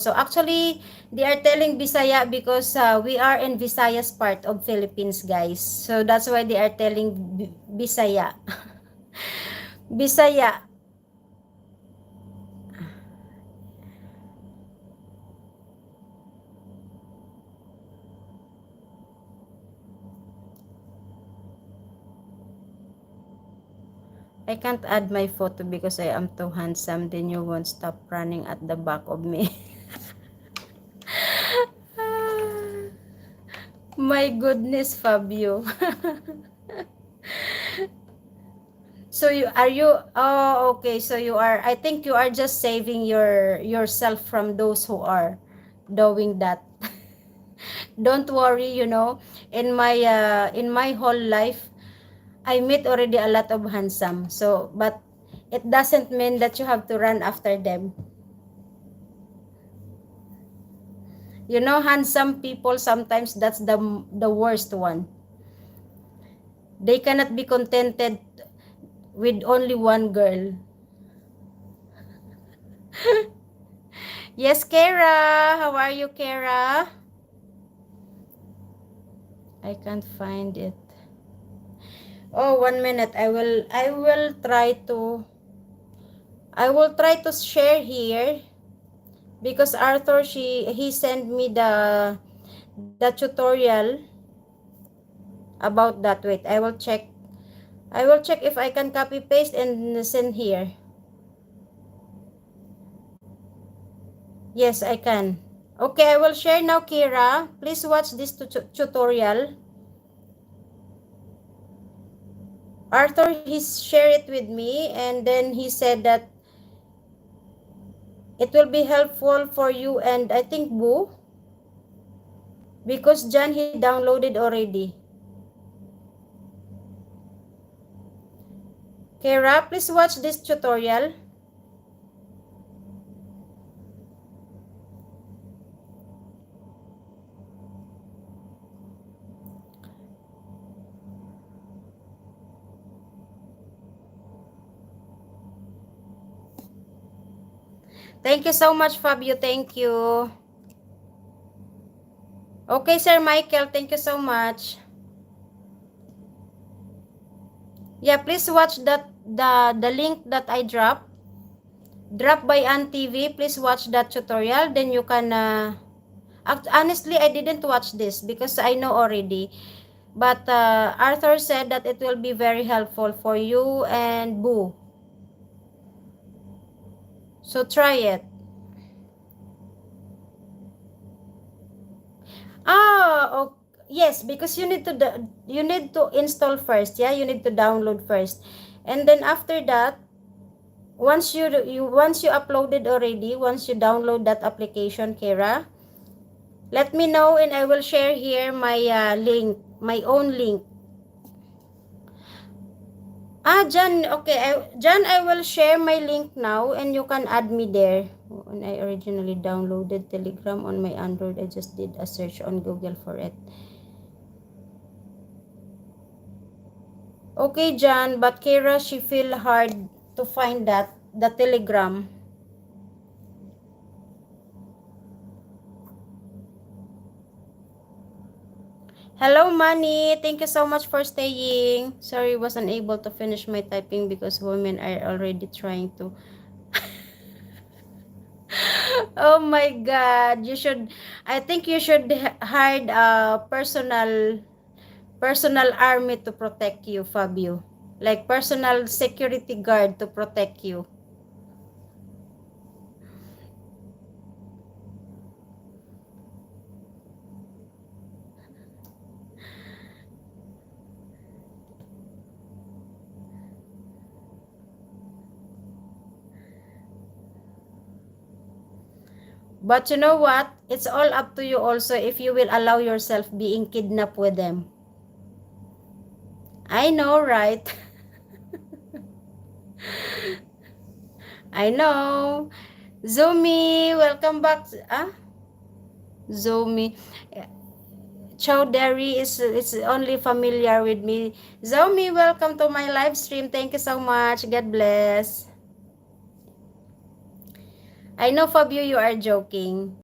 So actually, they are telling Bisaya because we are in Visayas part of Philippines, guys. So that's why they are telling Bisaya. Bisaya. I can't add my photo because I am too handsome. Then you won't stop running at the back of me. My goodness, Fabio. So okay, so you are, I think you are just saving yourself from those who are doing that. Don't worry, in my whole life, I meet already a lot of handsome. So, but it doesn't mean that you have to run after them. Handsome people, sometimes that's the worst one. They cannot be contented with only one girl. Yes, Kara. How are you, Kara? I can't find it. Oh, 1 minute. I will try to share here because Arthur he sent me the tutorial about that. Wait, I will check. I will check if I can copy paste and send here. Yes, I can. Okay, I will share now, Kira. Please watch this tutorial. Arthur, he shared it with me, and then he said that it will be helpful for you and I think Boo, because John, he downloaded already. Kira, please watch this tutorial. Thank you so much, Fabio. Thank you. Okay, Sir Michael. Thank you so much. Yeah, please watch the link that I drop by Ann TV. Please watch that tutorial. Then you can honestly, I didn't watch this because I know already. But Arthur said that it will be very helpful for you and Boo. So try it. Oh, yes, because you need to install first. Yeah, you need to download first, and then after that, once you uploaded already, once you download that application, Kira, let me know and I will share here my link, my own link. John, okay, John, I will share my link now and you can add me there. When I originally downloaded Telegram on my Android, I just did a search on Google for it. Okay, John, but Kira, she feel hard to find the Telegram. Hello, Manny. Thank you so much for staying. Sorry, wasn't able to finish my typing because women are already trying to. Oh my God, I think you should hire a personal army to protect you, Fabio. Like personal security guard to protect you. But you know what? It's all up to you also if you will allow yourself being kidnapped with them. I know, right? I know. Zumi, welcome back. Zumi. Chowdhury is only familiar with me. Zumi, welcome to my live stream. Thank you so much. God bless. I know, Fabio, you are joking.